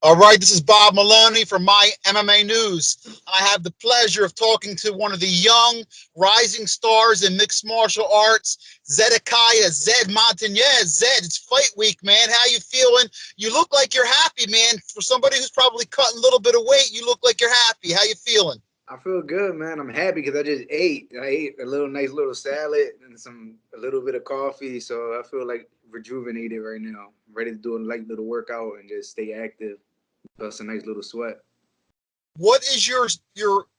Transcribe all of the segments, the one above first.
All right, this is Bob Maloney from My MMA News. I have the pleasure of talking to one of the young rising stars in mixed martial arts, Zedekiah, Zed Montanez. Zed, it's fight week, man. How you feeling? You look like you're happy, man. For somebody who's probably cutting a little bit of weight, you look like you're happy. How you feeling? I feel good, man. I'm happy because I just ate. I ate a little nice little salad and a little bit of coffee, so I feel like rejuvenated right now. I'm ready to do a light little workout and just stay active. Plus a nice little sweat. What is your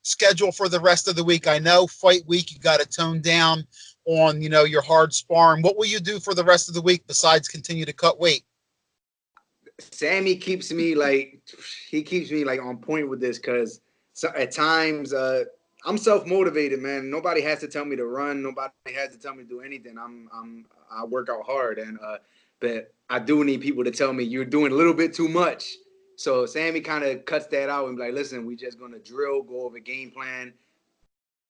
schedule for the rest of the week? I know fight week you got to tone down on your hard sparring. What will you do for the rest of the week besides continue to cut weight? Sammy keeps me like he keeps me like on point with this because at times I'm self motivated, man. Nobody has to tell me to run. Nobody has to tell me to do anything. I work out hard, and but I do need people to tell me you're doing a little bit too much. So Sammy kind of cuts that out and be like, listen, we just gonna drill, go over game plan,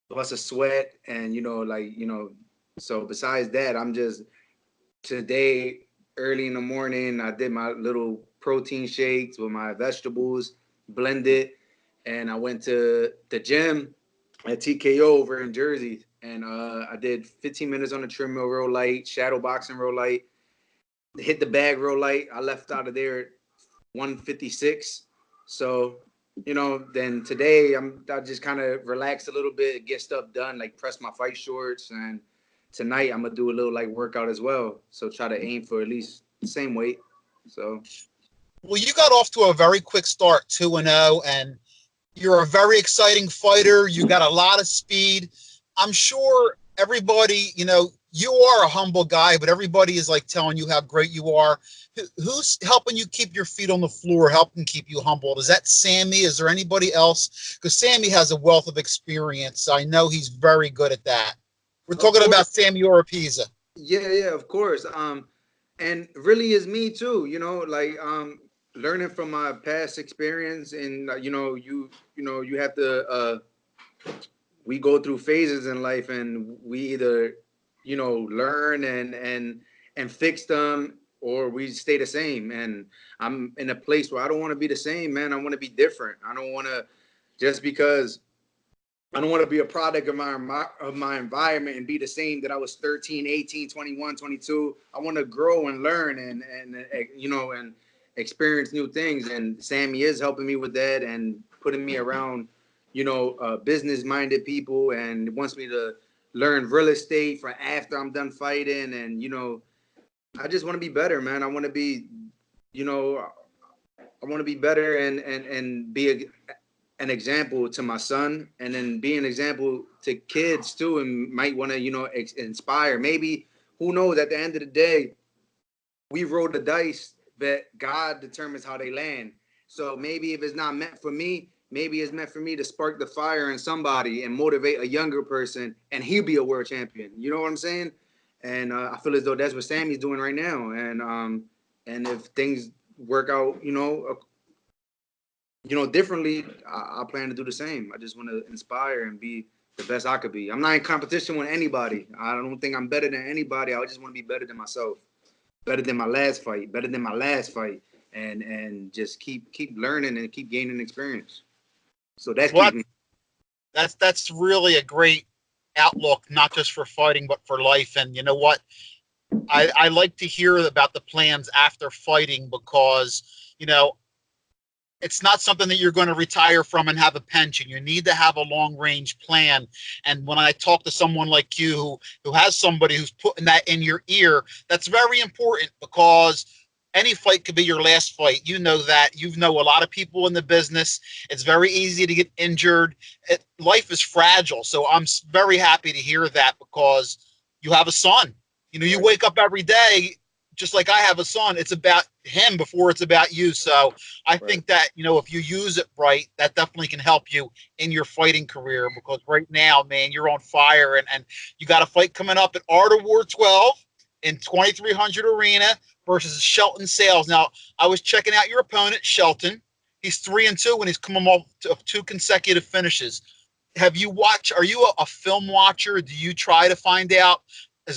bust a sweat, and So besides that, I'm just today early in the morning. I did my little protein shakes with my vegetables, blended, and I went to the gym at TKO over in Jersey, and I did 15 minutes on the treadmill real light, shadow boxing real light, hit the bag real light. I left out of there at 156. So, then today I just kind of relax a little bit, get stuff done, like press my fight shorts, and tonight I'm gonna do a little like workout as well. So try to aim for at least the same weight. So Well, you got off to a very quick start, 2-0, and you're a very exciting fighter. You got a lot of speed. I'm sure everybody, you are a humble guy, but everybody is like telling you how great you are. Who's helping you keep your feet on the floor, helping keep you humbled? Is that Sammy? Is there anybody else? Because Sammy has a wealth of experience. I know he's very good at that. We're of talking about course, Sammy Oropeza. yeah, of course. And really is me too. Learning from my past experience, and you have to we go through phases in life, and we either learn and fix them, or we stay the same. And I'm in a place where I don't want to be the same, man. I want to be different. I don't want to just because I don't want to be a product of my environment and be the same that I was 13, 18, 21, 22. I want to grow and learn and experience new things. And Sammy is helping me with that and putting me around, business minded people, and wants me to learn real estate for after I'm done fighting. And, I just want to be better, man. You know, I want to be better and be an example to my son, and then be an example to kids too, and might want to inspire. Maybe, who knows, at the end of the day we roll the dice, but God determines how they land. So maybe if it's not meant for me, maybe it's meant for me to spark the fire in somebody and motivate a younger person, and he'll be a world champion. You know what I'm saying? And I feel as though that's what Sammy's doing right now. And if things work out, differently, I plan to do the same. I just want to inspire and be the best I could be. I'm not in competition with anybody. I don't think I'm better than anybody. I just want to be better than myself, better than my last fight, better than my last fight, and just keep learning and keep gaining experience. So that Well, keeps me. that's really a great outlook, not just for fighting, but for life. And you know what? I like to hear about the plans after fighting because, you know, it's not something that you're going to retire from and have a pension. You need to have a long range plan. And when I talk to someone like you who has somebody who's putting that in your ear, that's very important because any fight could be your last fight. You know that. You know a lot of people in the business. It's very easy to get injured. Life is fragile. So I'm very happy to hear that because you have a son. You Right. wake up every day just like I have a son. It's about him before it's about you. So I Right. think that, if you use it right, that definitely can help you in your fighting career because right now, man, you're on fire and you got a fight coming up at Art of War 12 in 2300 Arena versus Shelton Sales. Now, I was checking out your opponent, Shelton. He's 3-2 and he's coming off of two consecutive finishes. Have you watched? Are you a film watcher? Do you try to find out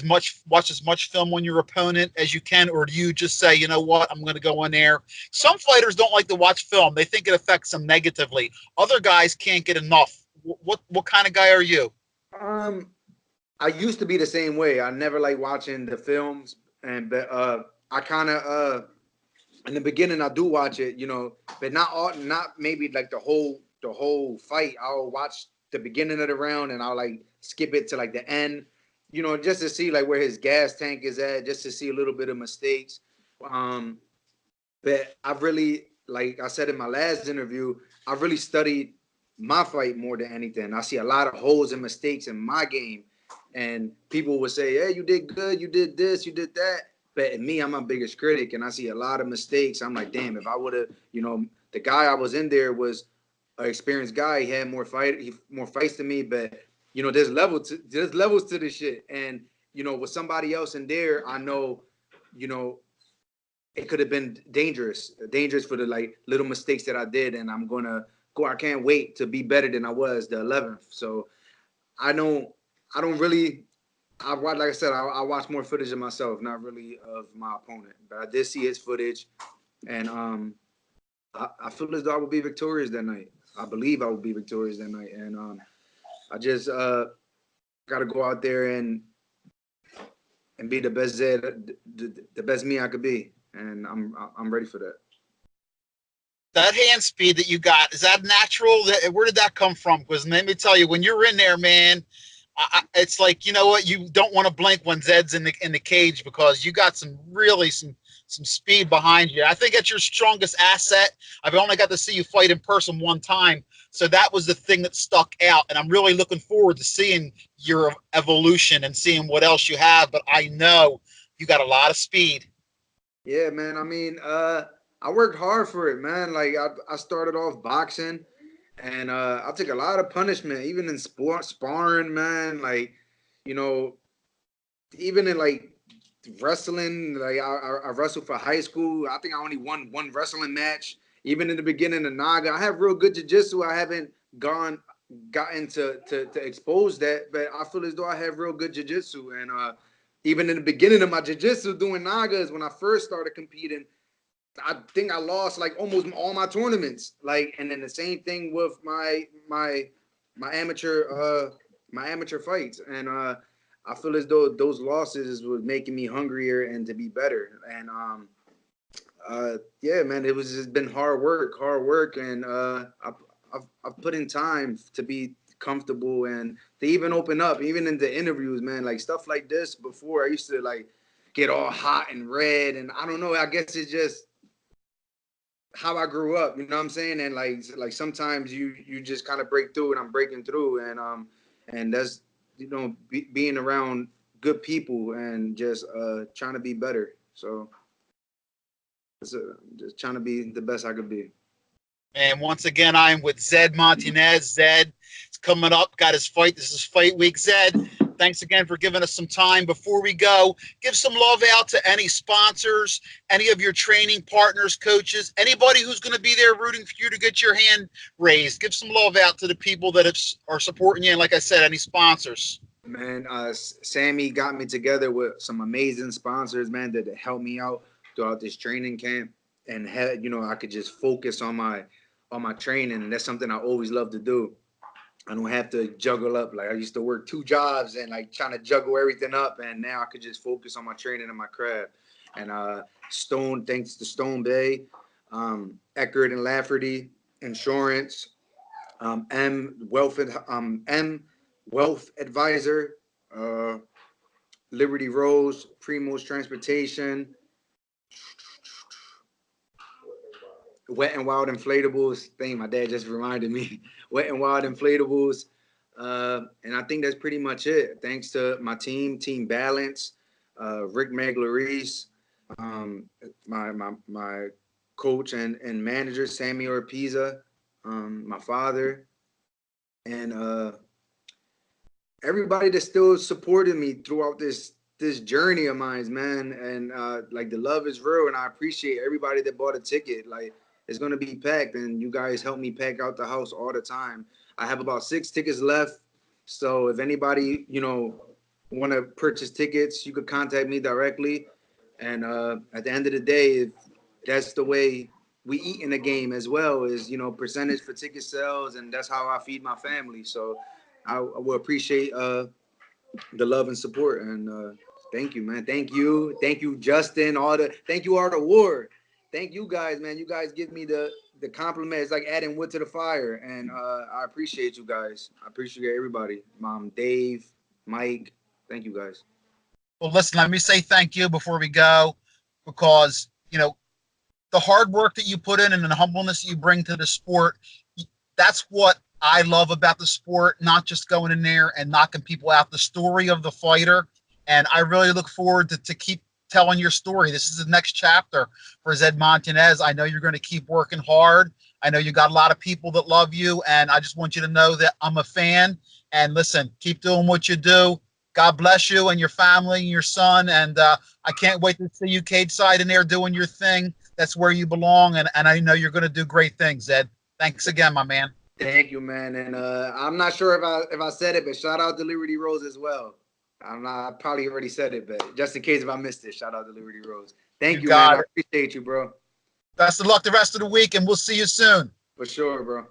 watch as much film on your opponent as you can, or do you just say, you know what, I'm going to go in there? Some fighters don't like to watch film; they think it affects them negatively. Other guys can't get enough. What kind of guy are you? Um, I used to be the same way. I never like watching the films, and but I kind of in the beginning I do watch it, you know, but not maybe like the whole fight. I'll watch the beginning of the round and I'll like skip it to like the end, you know, just to see like where his gas tank is at, just to see a little bit of mistakes. Um, but I've really, like I said in my last interview, I've really studied my fight more than anything. I see a lot of holes and mistakes in my game, and people would say, "Hey, you did good. You did this. You did that." But in me, I'm my biggest critic, and I see a lot of mistakes. I'm like, damn, if I would have, you know, the guy I was in there was an experienced guy. He had more fights than me, but you know, there's levels to this shit, and you know, with somebody else in there, I know, you know, it could have been dangerous for the like little mistakes that I did, and I'm gonna go. I can't wait to be better than I was the 11th. So I don't, I don't really. I watch, like I said, I watch more footage of myself, not really of my opponent. But I did see his footage, and I feel as though I will be victorious that night. I believe I will be victorious that night, and I just got to go out there and be the best Zed, the best me I could be, and I'm ready for that. That hand speed that you got, is that natural? Where did that come from? Because let me tell you, when you're in there, man, it's like, you know what, you don't want to blink when Zed's in the cage, because you got some speed behind you. I think that's your strongest asset. I've only got to see you fight in person one time, so that was the thing that stuck out, and I'm really looking forward to seeing your evolution and seeing what else you have. But I know you got a lot of speed. Yeah, man. I mean, I worked hard for it, man. Like I started off boxing, and I took a lot of punishment, even in sport sparring, man. Like, you know, even in like wrestling, like I wrestled for high school. I think I only won one wrestling match. Even in the beginning of Naga, I have real good jiu-jitsu. I haven't gotten to expose that, but I feel as though I have real good jiu-jitsu. And even in the beginning of my jiu-jitsu doing Nagas, when I first started competing, I think I lost like almost all my tournaments. Like, and then the same thing with my amateur my amateur fights. And I feel as though those losses was making me hungrier and to be better. And yeah, man, it's been hard work, and I've put in time to be comfortable and to even open up, even in the interviews, man. Like stuff like this before, I used to like get all hot and red, and I don't know. I guess it's just how I grew up, you know what I'm saying? And like sometimes you just kind of break through, and I'm breaking through, and that's, you know, being around good people and just trying to be better. So just trying to be the best I could be. And once again, I'm with Zed Montanez. Zed is coming up, got his fight. This is fight week. Zed, thanks again for giving us some time. Before we go, give some love out to any sponsors, any of your training partners, coaches, anybody who's going to be there rooting for you to get your hand raised. Give some love out to the people that are supporting you. And like I said, any sponsors. Man, Sammy got me together with some amazing sponsors, man, that helped me out throughout this training camp, and had, you know, I could just focus on my training, and that's something I always love to do. I don't have to juggle up. Like I used to work two jobs and like trying to juggle everything up, and now I could just focus on my training and my craft. And Stone, thanks to Stone Bay, Eckert and Lafferty Insurance, M Wealth Advisor, uh, Liberty Rose, Primo's Transportation, Wet and Wild Inflatables. Thing my dad just reminded me. Wet and Wild Inflatables. And I think that's pretty much it. Thanks to my Team Balance, Rick Maglarice, um, my coach and manager, Sammy Oropeza, my father, and everybody that still supported me throughout this journey of mine, man. And like the love is real, and I appreciate everybody that bought a ticket. Like it's gonna be packed, and you guys help me pack out the house all the time. I have about 6 tickets left, so if anybody, you know, want to purchase tickets, you could contact me directly. And at the end of the day, if that's the way we eat in the game as well, is, you know, percentage for ticket sales, and that's how I feed my family. So I will appreciate the love and support. And thank you, man. Thank you, Justin. Thank you, Art Award. Thank you guys, man. You guys give me the compliment. It's like adding wood to the fire, and I appreciate you guys. I appreciate everybody. Mom, Dave, Mike. Thank you guys. Well, listen, let me say thank you before we go, because the hard work that you put in and the humbleness that you bring to the sport, that's what I love about the sport, not just going in there and knocking people out, the story of the fighter. And I really look forward to keep telling your story. This is the next chapter for Zed Montanez. I know you're going to keep working hard. I know you got a lot of people that love you, and I just want you to know that I'm a fan. And listen, keep doing what you do. God bless you and your family and your son. And I can't wait to see you cage side in there doing your thing. That's where you belong. And I know you're going to do great things, Zed. Thanks again, my man. Thank you, man. And I'm not sure if I said it, but shout out to Liberty Rose as well. I probably already said it, but just in case if I missed it, shout out to Liberty Rose. Thank you, man. I appreciate you, bro. Best of luck the rest of the week, and we'll see you soon. For sure, bro.